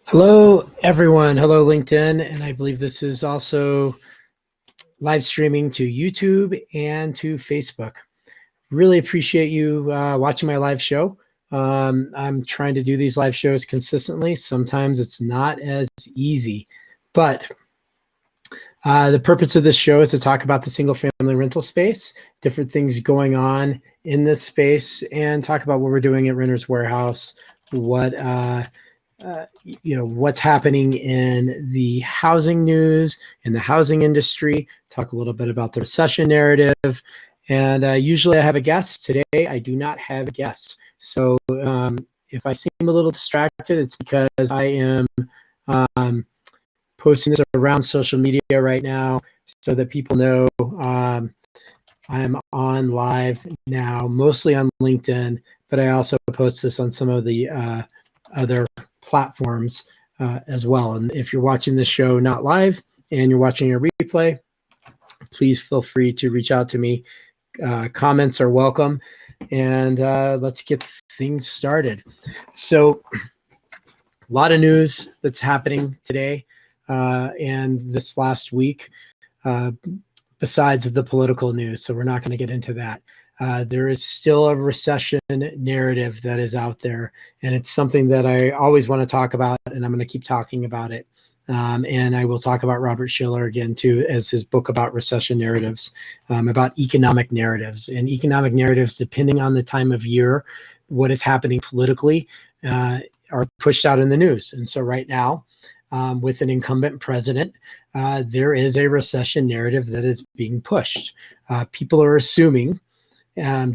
Hello, everyone. Hello, LinkedIn. And I believe this is also live streaming to YouTube and to Facebook. Really appreciate you watching my live show. I'm trying to do these live shows consistently. Sometimes it's not as easy, but the purpose of this show is to talk about the single family rental space, different things going on in this space, and talk about what we're doing at Renter's Warehouse, what's happening in the housing news, in the housing industry, talk a little bit about the recession narrative. And usually I have a guest. Today, I do not have a guest. So if I seem a little distracted, it's because I am posting this around social media right now so that people know I'm on live now, mostly on LinkedIn, but I also post this on some of the other platforms as well. And if you're watching this show not live and you're watching a replay, please feel free to reach out to me. Comments are welcome. And let's get things started. So a lot of news that's happening today and this last week, besides the political news. So we're not going to get into that. There is still a recession narrative that is out there, and it's something that I always want to talk about, and I'm going to keep talking about it. And I will talk about Robert Shiller again, too, as his book about recession narratives, about economic narratives. And economic narratives, depending on the time of year, what is happening politically, are pushed out in the news. And so right now, with an incumbent president, there is a recession narrative that is being pushed. People are assuming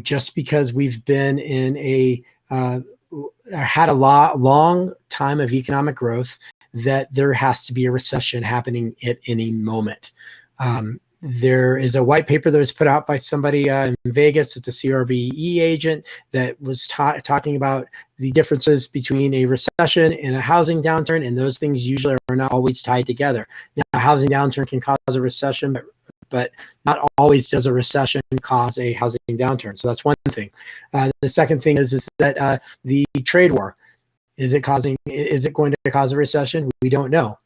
just because we've been in had a long time of economic growth, that there has to be a recession happening at any moment. There is a white paper that was put out by somebody in Vegas. It's a CRBE agent that was talking about the differences between a recession and a housing downturn, and those things usually are not always tied together. Now, a housing downturn can cause a recession, but not always does a recession cause a housing downturn. So that's one thing. The second thing is that the trade war, is it going to cause a recession? We don't know.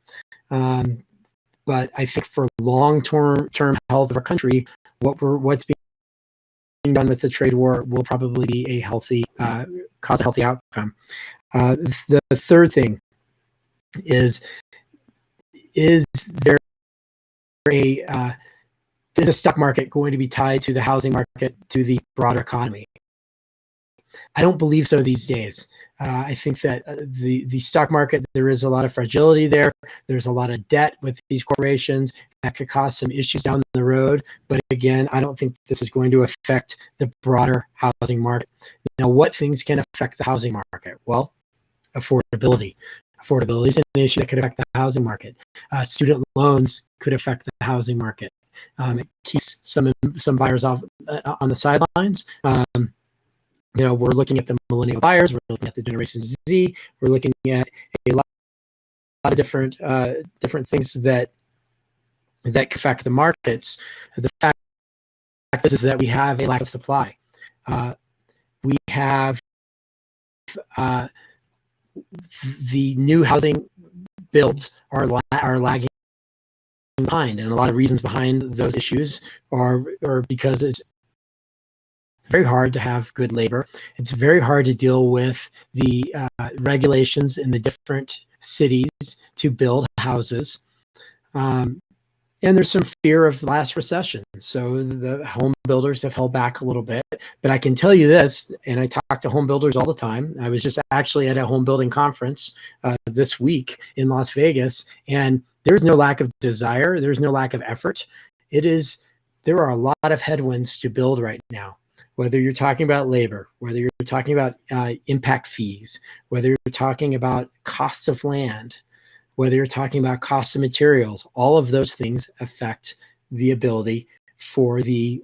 But I think for long-term health of our country, what's being done with the trade war will probably be cause a healthy outcome. The third thing is there is the stock market going to be tied to the housing market, to the broader economy? I don't believe so these days. I think that the stock market, there is a lot of fragility there. There's a lot of debt with these corporations that could cause some issues down the road. But again, I don't think this is going to affect the broader housing market. Now, what things can affect the housing market? Well, affordability. Affordability is an issue that could affect the housing market. Student loans could affect the housing market. It keeps some buyers off on the sidelines. We're looking at the millennial buyers. We're looking at the Generation Z. We're looking at a lot of different things that affect the markets. The fact is that we have a lack of supply. We have the new housing builds are lagging behind, and a lot of reasons behind those issues are because it's very hard to have good labor. It's very hard to deal with the regulations in the different cities to build houses. And there's some fear of last recession. So the home builders have held back a little bit. But I can tell you this, and I talk to home builders all the time. I was just actually at a home building conference this week in Las Vegas, and there's no lack of desire. There's no lack of effort. There are a lot of headwinds to build right now. Whether you're talking about labor, whether you're talking about impact fees, whether you're talking about costs of land, whether you're talking about costs of materials, all of those things affect the ability for the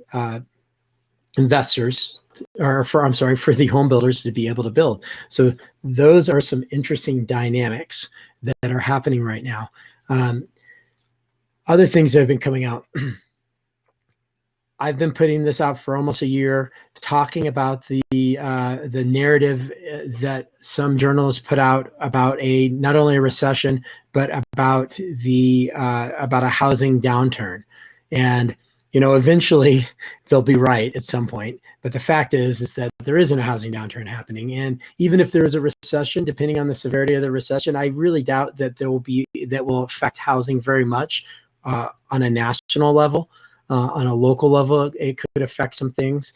investors, for the home builders to be able to build. So those are some interesting dynamics that are happening right now. Other things that have been coming out. I've been putting this out for almost a year, talking about the narrative that some journalists put out about not only a recession, but about a housing downturn. And eventually they'll be right at some point. But the fact is that there isn't a housing downturn happening. And even if there is a recession, depending on the severity of the recession, I really doubt that that will affect housing very much on a national level. On a local level, it could affect some things.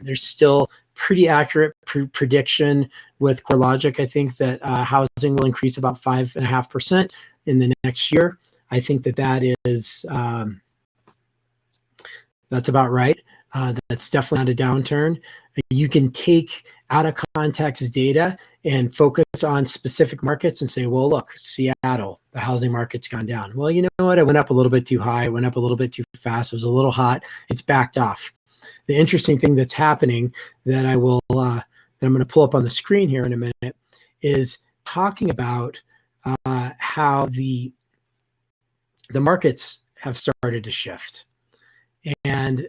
There's still pretty accurate prediction with CoreLogic. I think that housing will increase about 5.5% in the next year. I think that is that's about right. That's definitely not a downturn. You can take out of context data and focus on specific markets and say, well, look, Seattle, the housing market's gone down. Well, you know what? It went up a little bit too high. It went up a little bit too fast. It was a little hot. It's backed off. The interesting thing that's happening that I'm going to pull up on the screen here in a minute is talking about how the markets have started to shift. And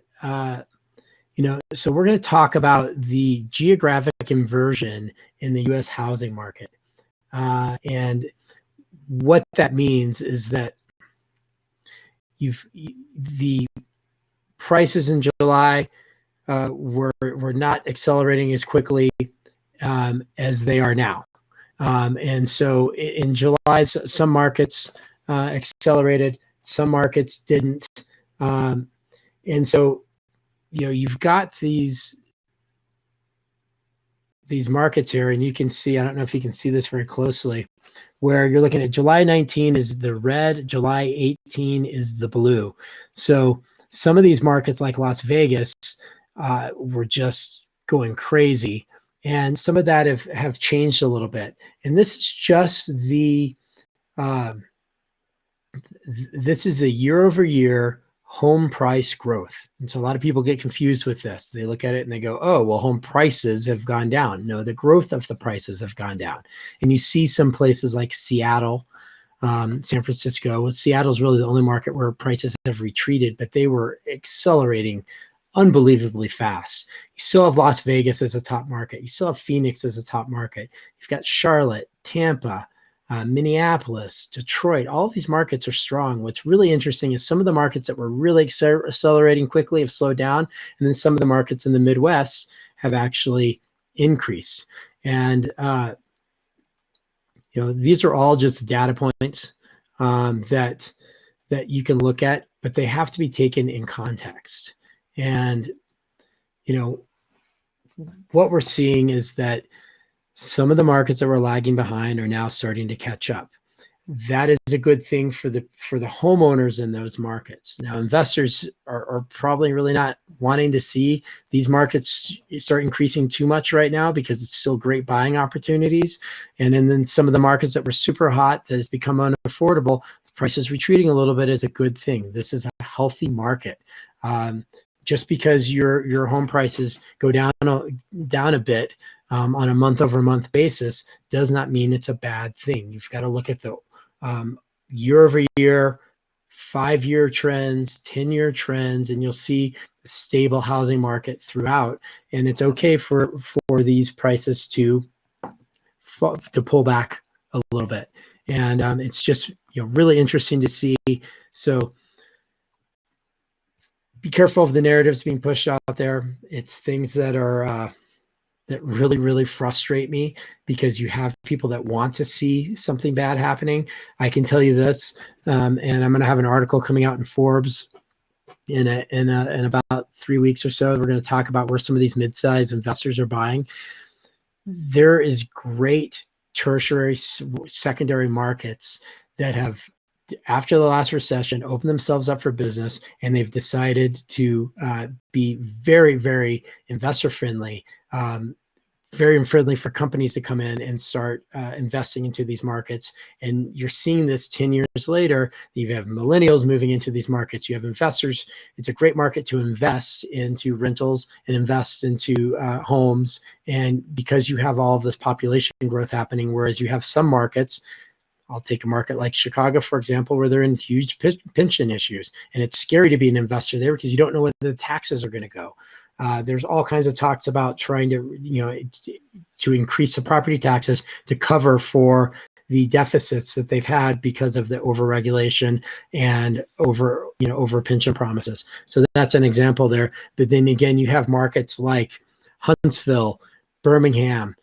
so we're going to talk about the geographic inversion in the U.S. housing market. And what that means is that the prices in July were not accelerating as quickly as they are now. And so in July, some markets accelerated, some markets didn't. And so you've got these markets here, and you can see, I don't know if you can see this very closely, where you're looking at July 19 is the red, July 18 is the blue. So some of these markets like Las Vegas were just going crazy. And some of that have changed a little bit. And this is just this is a year over year home price growth. And so a lot of people get confused with this. They look at it and they go, oh, well, home prices have gone down. No, the growth of the prices have gone down. And you see some places like Seattle, San Francisco. Well, Seattle is really the only market where prices have retreated, but they were accelerating unbelievably fast. You still have Las Vegas as a top market. You still have Phoenix as a top market. You've got Charlotte, Tampa, Minneapolis, Detroit. All these markets are strong. What's really interesting is some of the markets that were really accelerating quickly have slowed down, and then some of the markets in the Midwest have actually increased. And these are all just data points that you can look at, but they have to be taken in context. And what we're seeing is that some of the markets that were lagging behind are now starting to catch up. That is a good thing for the homeowners in those markets. Now, investors are probably really not wanting to see these markets start increasing too much right now because it's still great buying opportunities. And then some of the markets that were super hot that has become unaffordable, the price is retreating a little bit is a good thing. This is a healthy market. Just because your home prices go down a bit on a month-over-month basis does not mean it's a bad thing. You've got to look at the year-over-year, 5-year trends, 10-year trends, and you'll see a stable housing market throughout. And it's okay for these prices to pull back a little bit. And it's just really interesting to see. So be careful of the narratives being pushed out there. It's things that are that really, really frustrate me because you have people that want to see something bad happening. I can tell you this, and I'm going to have an article coming out in Forbes in about 3 weeks or so. We're going to talk about where some of these mid-sized investors are buying. There is great tertiary, secondary markets that have, after the last recession, opened themselves up for business, and they've decided to be very, very investor friendly, very friendly for companies to come in and start investing into these markets. And you're seeing this 10 years later. You have millennials moving into these markets. You have investors. It's a great market to invest into rentals and invest into homes. And because you have all of this population growth happening, whereas you have some markets I'll take a market like Chicago, for example, where they're in huge pension issues. And it's scary to be an investor there because you don't know where the taxes are going to go. There's all kinds of talks about trying to increase the property taxes to cover for the deficits that they've had because of the overregulation and over pension promises. So that's an example there. But then again, you have markets like Huntsville, Birmingham,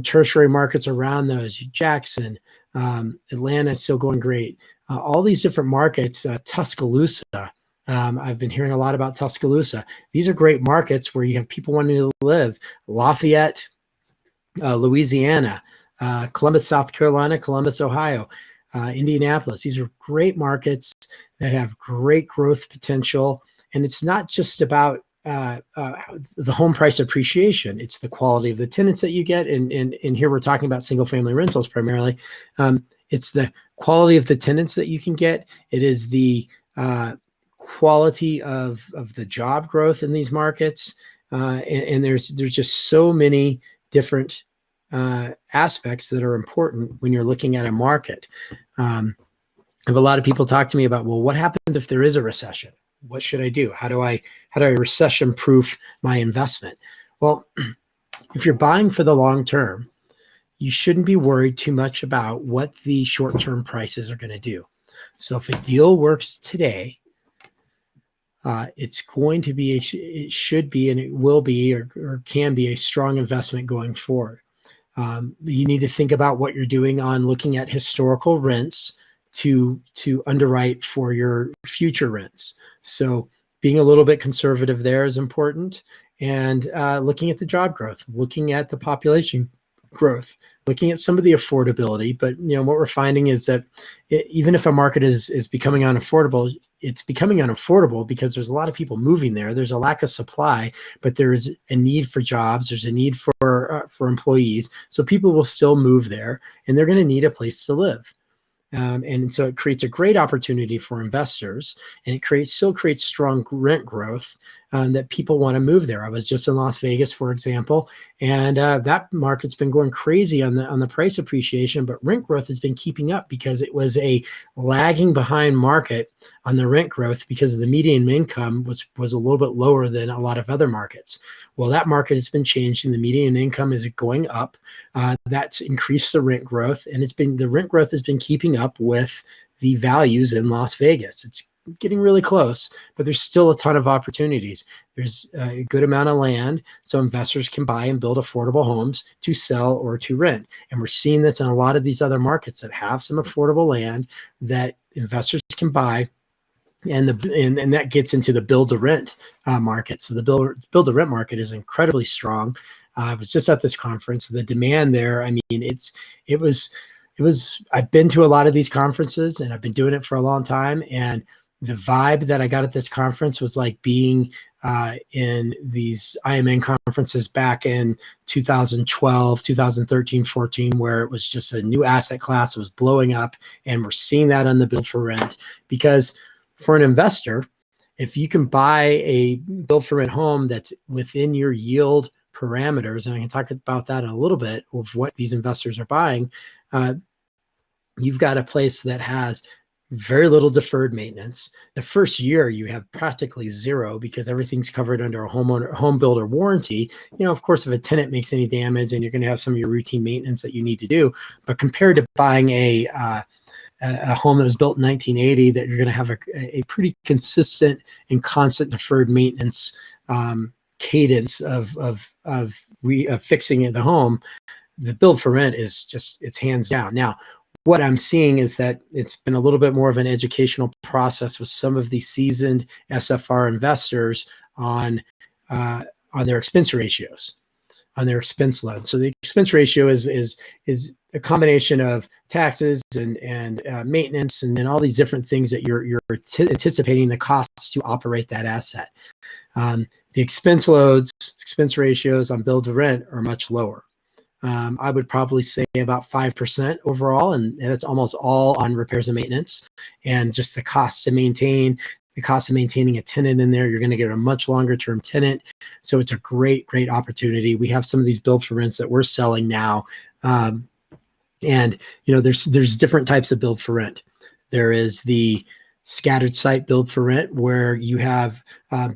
tertiary markets around those, Jackson, Atlanta is still going great. All these different markets, Tuscaloosa. I've been hearing a lot about Tuscaloosa. These are great markets where you have people wanting to live. Lafayette, Louisiana, Columbus, South Carolina, Columbus, Ohio, Indianapolis. These are great markets that have great growth potential. And it's not just about the home price appreciation. It's the quality of the tenants that you get. And here we're talking about single family rentals primarily. It's the quality of the tenants that you can get. It is the quality of the job growth in these markets. And there's just so many different aspects that are important when you're looking at a market. I have a lot of people talk to me about, well, what happens if there is a recession? What should I do? How do I recession proof my investment? Well, if you're buying for the long term, you shouldn't be worried too much about what the short-term prices are going to do. So if a deal works today, it's going to be, it should be, and it will be, or can be a strong investment going forward. You need to think about what you're doing on looking at historical rents to underwrite for your future rents. So being a little bit conservative there is important, and looking at the job growth, looking at the population growth, looking at some of the affordability. But what we're finding is that even if a market is becoming unaffordable, it's becoming unaffordable because there's a lot of people moving there. There's a lack of supply, but there is a need for jobs. There's a need for employees. So people will still move there, and they're going to need a place to live. And so it creates a great opportunity for investors, and it still creates strong rent growth that people want to move there. I was just in Las Vegas, for example, and that market's been going crazy on the price appreciation, but rent growth has been keeping up because it was a lagging behind market on the rent growth because the median income was a little bit lower than a lot of other markets. Well, that market has been changing. The median income is going up. That's increased the rent growth, and the rent growth has been keeping up with the values in Las Vegas. It's getting really close, but there's still a ton of opportunities. There's a good amount of land, so investors can buy and build affordable homes to sell or to rent. And we're seeing this in a lot of these other markets that have some affordable land that investors can buy. And that gets into the build to rent market. So the build to rent market is incredibly strong. I was just at this conference. The demand there, I mean, it was. I've been to a lot of these conferences, and I've been doing it for a long time. And the vibe that I got at this conference was like being in these IMN conferences back in 2012, 2013, 14, where it was just a new asset class. It was blowing up, and we're seeing that on the build for rent because for an investor, if you can buy a build for rent home that's within your yield parameters, and I can talk about that in a little bit of what these investors are buying, you've got a place that has very little deferred maintenance. The first year you have practically zero because everything's covered under a home builder warranty. Of course, if a tenant makes any damage, and you're going to have some of your routine maintenance that you need to do, but compared to buying a home that was built in 1980, that you're going to have a pretty consistent and constant deferred maintenance cadence of fixing the home. The build for rent is just, it's hands down. Now, what I'm seeing is that it's been a little bit more of an educational process with some of the seasoned SFR investors on their expense ratios, on their expense load. So the expense ratio is a combination of taxes and maintenance, and then all these different things that you're anticipating the costs to operate that asset. The expense ratios on build to rent are much lower. I would probably say about 5% overall, and that's almost all on repairs and maintenance. And just the cost to maintain, the cost of maintaining a tenant in there, you're going to get a much longer term tenant. So it's a great opportunity. We have some of these build for rents that we're selling now And there's different types of build for rent. There is the scattered site build for rent, where you have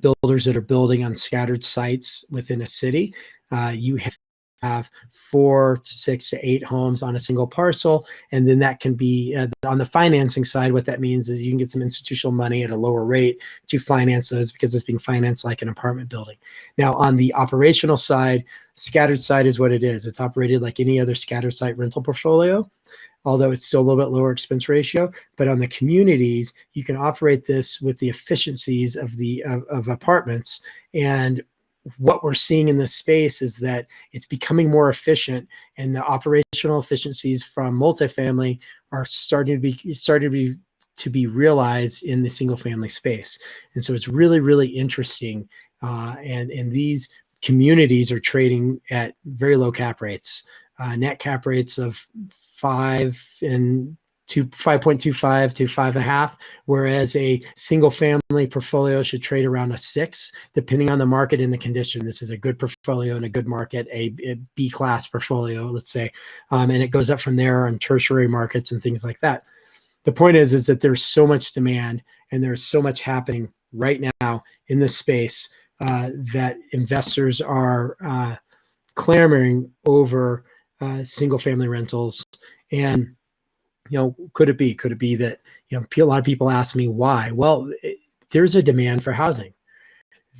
builders that are building on scattered sites within a city. You have 4 to 6 to 8 homes on a single parcel, and then that can be on the financing side. What that means is you can get some institutional money at a lower rate to finance those, because it's being financed like an apartment building. Now, on the operational side, scattered site is what it is. It's operated like any other scattered site rental portfolio, although it's still a little bit lower expense ratio. But on the communities, you can operate this with the efficiencies of apartments. And what we're seeing in this space is that it's becoming more efficient, and the operational efficiencies from multifamily are starting to be realized in the single family space. And so it's really, really interesting. And these communities are trading at very low cap rates, net cap rates of 5.25 to 5.5, whereas a single family portfolio should trade around a 6, depending on the market and the condition. This is a good portfolio in a good market, a B class portfolio, let's say, and it goes up from there on tertiary markets and things like that. The point is that there's so much demand, and there's so much happening right now in this space that investors are clamoring over single family rentals. And could it be that a lot of people ask me why? Well, there's a demand for housing.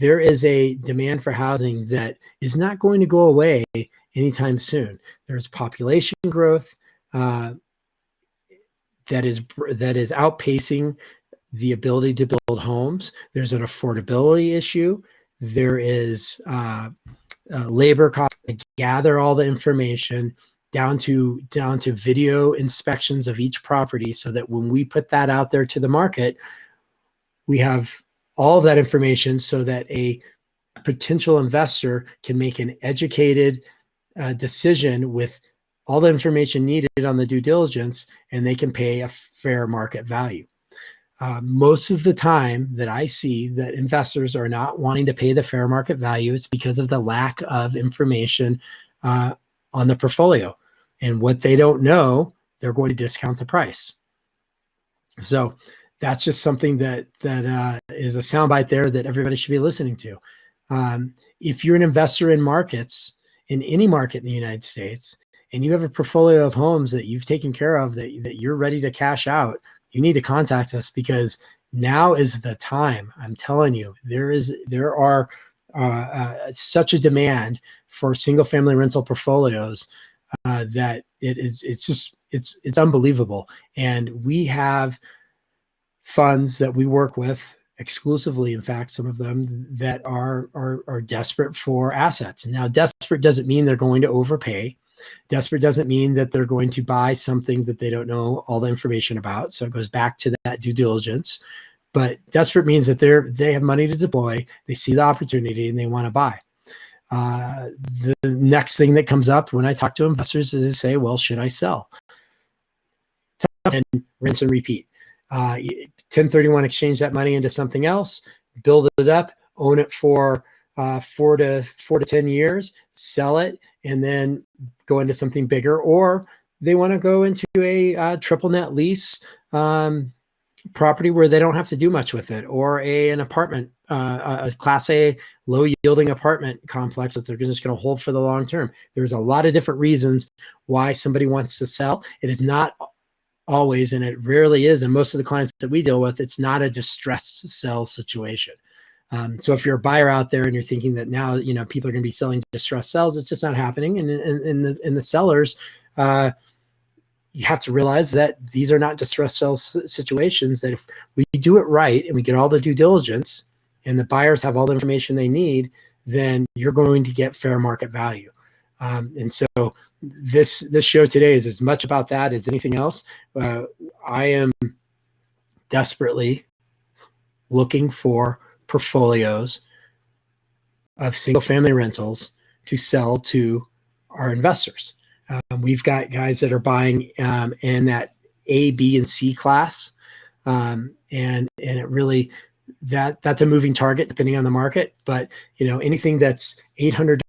There is a demand for housing that is not going to go away anytime soon. There's population growth that is outpacing the ability to build homes. There's an affordability issue. There is labor cost to gather all the information, down to video inspections of each property, so that when we put that out there to the market, we have all of that information, so that a potential investor can make an educated decision with all the information needed on the due diligence, and they can pay a fair market value. Most of the time that I see that investors are not wanting to pay the fair market value, it's because of the lack of information on the portfolio. And what they don't know, they're going to discount the price. So that's just something that is a soundbite there that everybody should be listening to. If you're an investor in markets, in any market in the United States, and you have a portfolio of homes that you've taken care of, that you're ready to cash out, you need to contact us, because now is the time. I'm telling you, there are such a demand for single family rental portfolios that it's unbelievable. And we have funds that we work with exclusively, in fact, some of them that are desperate for assets. Now, desperate doesn't mean they're going to overpay. Desperate doesn't mean that they're going to buy something that they don't know all the information about. So it goes back to that due diligence. But desperate means that they have money to deploy, they see the opportunity, and they want to buy. The next thing that comes up when I talk to investors is they say, well, should I sell? And rinse and repeat. 1031 exchange that money into something else, build it up, own it for 4 to 10 years, sell it, and then go into something bigger. Or they want to go into a triple net lease property where they don't have to do much with it, or an apartment, a class A low yielding apartment complex that they're just going to hold for the long term. There's a lot of different reasons why somebody wants to sell. It is not always, and it rarely is, and most of the clients that we deal with, it's not a distressed sell situation. So if you're a buyer out there and you're thinking that now people are going to be selling distressed sells, it's just not happening. And in the sellers, you have to realize that these are not distressed sell situations. That if we do it right and we get all the due diligence, and the buyers have all the information they need, then you're going to get fair market value. And so this show today is as much about that as anything else. I am desperately looking for portfolios of single family rentals to sell to our investors. We've got guys that are buying in that A, B, and C class. And it really, that's a moving target depending on the market. But anything that's $800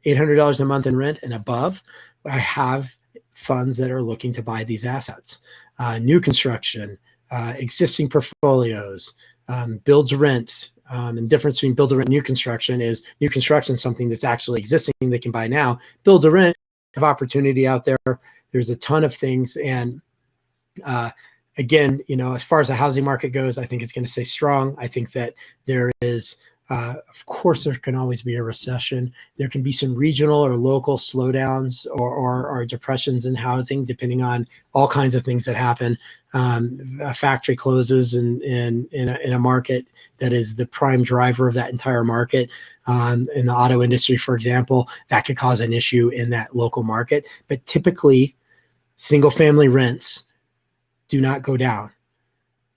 $800 a month in rent and above, I have funds that are looking to buy these assets. New construction, existing portfolios, build to rent. And the difference between build to rent and new construction is new construction is something that's actually existing they can buy now. Build to rent, have opportunity out there. There's a ton of things. And again, as far as the housing market goes, I think it's going to stay strong. I think that there is, of course, there can always be a recession. There can be some regional or local slowdowns or depressions in housing, depending on all kinds of things that happen. A factory closes in a market that is the prime driver of that entire market. In the auto industry, for example, that could cause an issue in that local market. But typically, single family rents do not go down.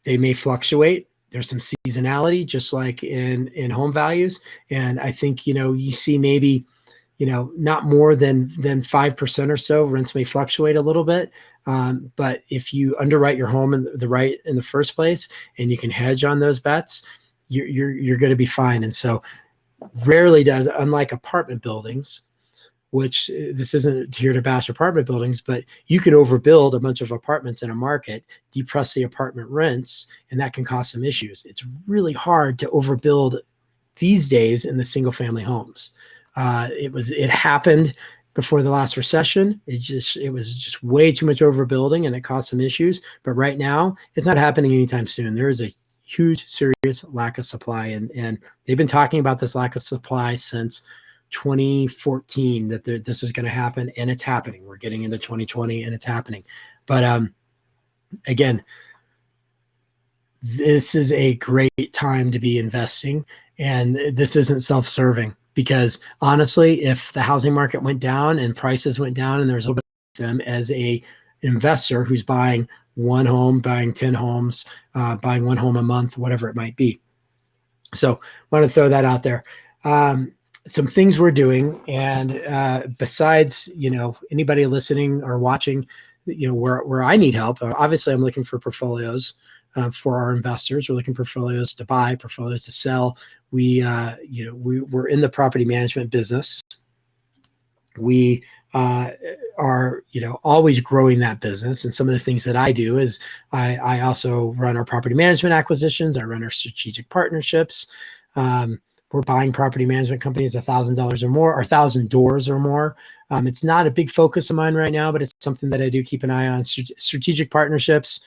They may fluctuate. There's some seasonality, just like in home values. And I think, you see maybe, not more than 5% or so. Rents may fluctuate a little bit. But if you underwrite your home in the first place, and you can hedge on those bets, you're going to be fine. And so rarely does, unlike apartment buildings, which this isn't here to bash apartment buildings, but you could overbuild a bunch of apartments in a market, depress the apartment rents, and that can cause some issues. It's really hard to overbuild these days in the single family homes. It happened before the last recession. It was just way too much overbuilding, and it caused some issues. But right now, it's not happening anytime soon. There is a huge, serious lack of supply, and they've been talking about this lack of supply since 2014 that this is going to happen, and it's happening. We're getting into 2020 and it's happening. But again, this is a great time to be investing, and this isn't self-serving, because honestly, if the housing market went down and prices went down, and there's a little bit of them as a investor who's buying one home, buying 10 homes, buying one home a month, whatever it might be. So I want to throw that out there. Some things we're doing, and besides, anybody listening or watching, where I need help, obviously I'm looking for portfolios for our investors. We're looking for portfolios to buy, portfolios to sell. We're in the property management business. We are, always growing that business. And some of the things that I do is I also run our property management acquisitions. I run our strategic partnerships. We're buying property management companies $1,000 or more, or 1,000 doors or more. It's not a big focus of mine right now, but it's something that I do keep an eye on. Strategic partnerships.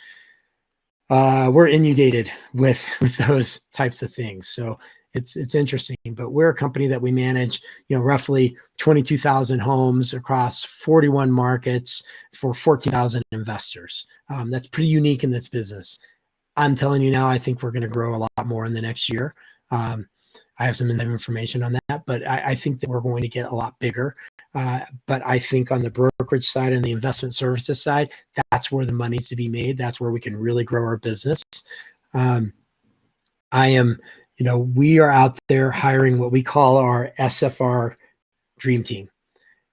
We're inundated with those types of things. So it's interesting, but we're a company that we manage, roughly 22,000 homes across 41 markets for 14,000 investors. That's pretty unique in this business. I'm telling you now, I think we're going to grow a lot more in the next year. I have some information on that, but I think that we're going to get a lot bigger. But I think on the brokerage side and the investment services side, that's where the money's to be made. That's where we can really grow our business. We are out there hiring what we call our SFR Dream Team.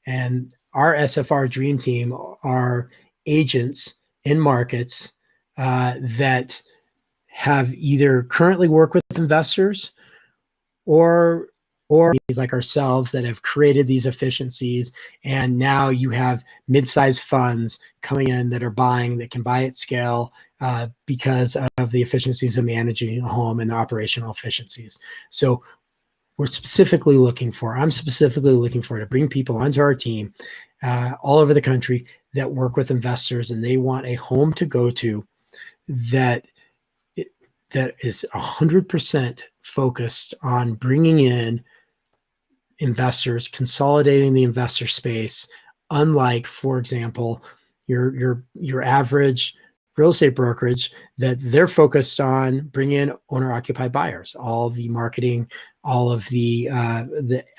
And our SFR Dream Team are agents in markets that have either currently worked with investors or like ourselves that have created these efficiencies. And now you have mid-sized funds coming in that are buying, that can buy at scale because of the efficiencies of managing a home and the operational efficiencies. So I'm specifically looking for to bring people onto our team all over the country that work with investors, and they want a home to go to that is 100% focused on bringing in investors, consolidating the investor space. Unlike, for example, your average real estate brokerage, that they're focused on bringing in owner-occupied buyers. All the marketing, all of the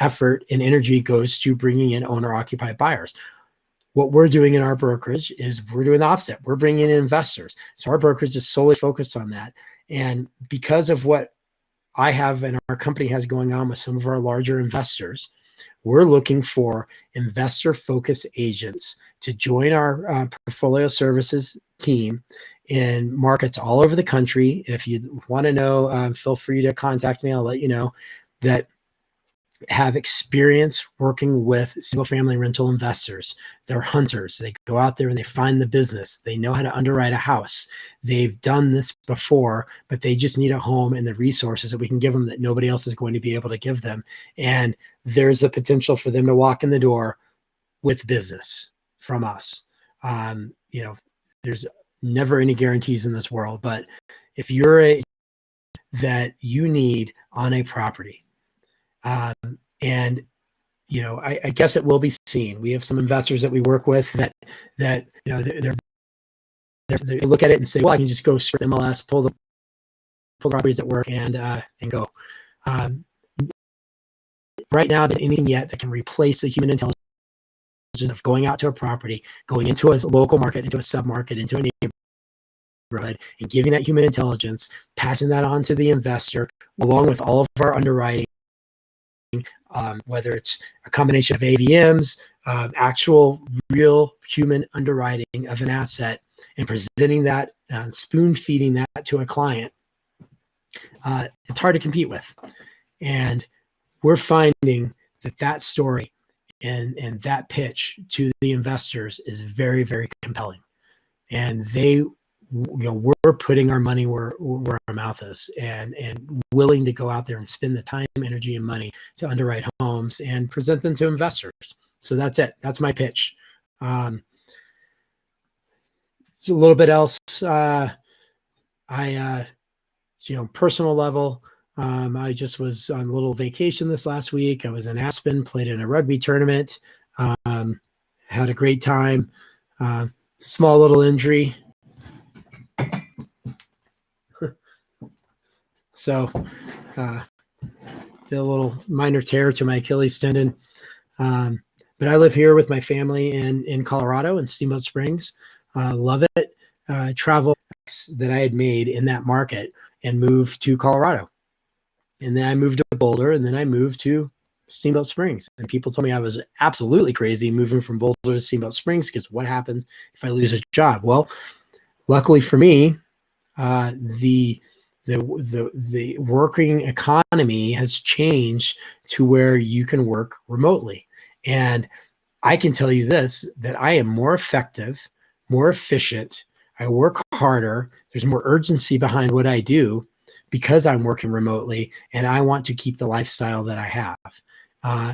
effort and energy goes to bringing in owner-occupied buyers. What we're doing in our brokerage is we're doing the opposite. We're bringing in investors. So our brokerage is solely focused on that. And because of what I have and our company has going on with some of our larger investors, we're looking for investor-focused agents to join our portfolio services team in markets all over the country. If you want to know, feel free to contact me. I'll let you know that have experience working with single family rental investors. They're hunters. They go out there and they find the business. They know how to underwrite a house. They've done this before, but they just need a home and the resources that we can give them that nobody else is going to be able to give them. And there's a potential for them to walk in the door with business from us. There's never any guarantees in this world, but if you're that you need on a property, and I guess it will be seen. We have some investors that we work with that they look at it and say, well, I can just go straight MLS, pull the properties that work and go. Right now, there's anything yet that can replace the human intelligence of going out to a property, going into a local market, into a sub-market, into a neighborhood, and giving that human intelligence, passing that on to the investor, along with all of our underwriting, whether it's a combination of AVMs, actual real human underwriting of an asset, and presenting that, spoon feeding that to a client. It's hard to compete with. And we're finding that story and that pitch to the investors is very, very compelling. And we're putting our money where our mouth is, and willing to go out there and spend the time, energy, and money to underwrite homes and present them to investors. So that's it. That's my pitch. It's a little bit else. Personal level. I just was on a little vacation this last week. I was in Aspen, played in a rugby tournament, had a great time. Small little injury. So did a little minor tear to my Achilles tendon. But I live here with my family in Colorado, in Steamboat Springs. Love it. Travel that I had made in that market and moved to Colorado. And then I moved to Boulder, and then I moved to Steamboat Springs. And people told me I was absolutely crazy moving from Boulder to Steamboat Springs, because what happens if I lose a job? Well, luckily for me, the working economy has changed to where you can work remotely. And I can tell you this, that I am more effective, more efficient. I work harder. There's more urgency behind what I do because I'm working remotely, and I want to keep the lifestyle that I have.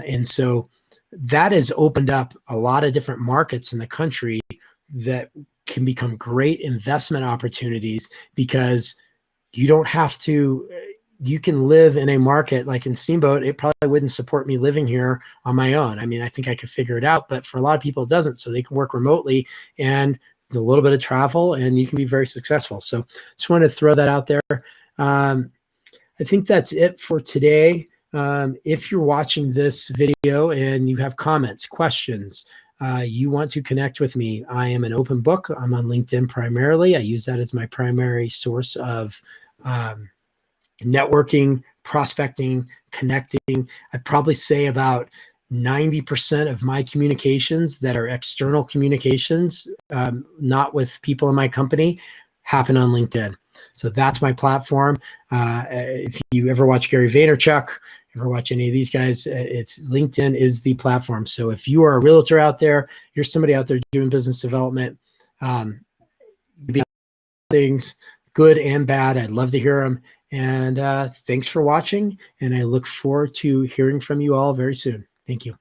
And so that has opened up a lot of different markets in the country that can become great investment opportunities, because you don't have to, you can live in a market like in Steamboat. It probably wouldn't support me living here on my own. I mean, I think I could figure it out, but for a lot of people it doesn't. So they can work remotely and a little bit of travel, and you can be very successful. So just wanted to throw that out there. I think that's it for today. If you're watching this video and you have comments, questions, you want to connect with me, I am an open book. I'm on LinkedIn primarily. I use that as my primary source of networking, prospecting, connecting. I'd probably say about 90% of my communications that are external communications, not with people in my company, happen on LinkedIn. So that's my platform. If you ever watch Gary Vaynerchuk, ever watch any of these guys, it's LinkedIn is the platform. So if you are a realtor out there, you're somebody out there doing business development, things good and bad, I'd love to hear them. And thanks for watching. And I look forward to hearing from you all very soon. Thank you.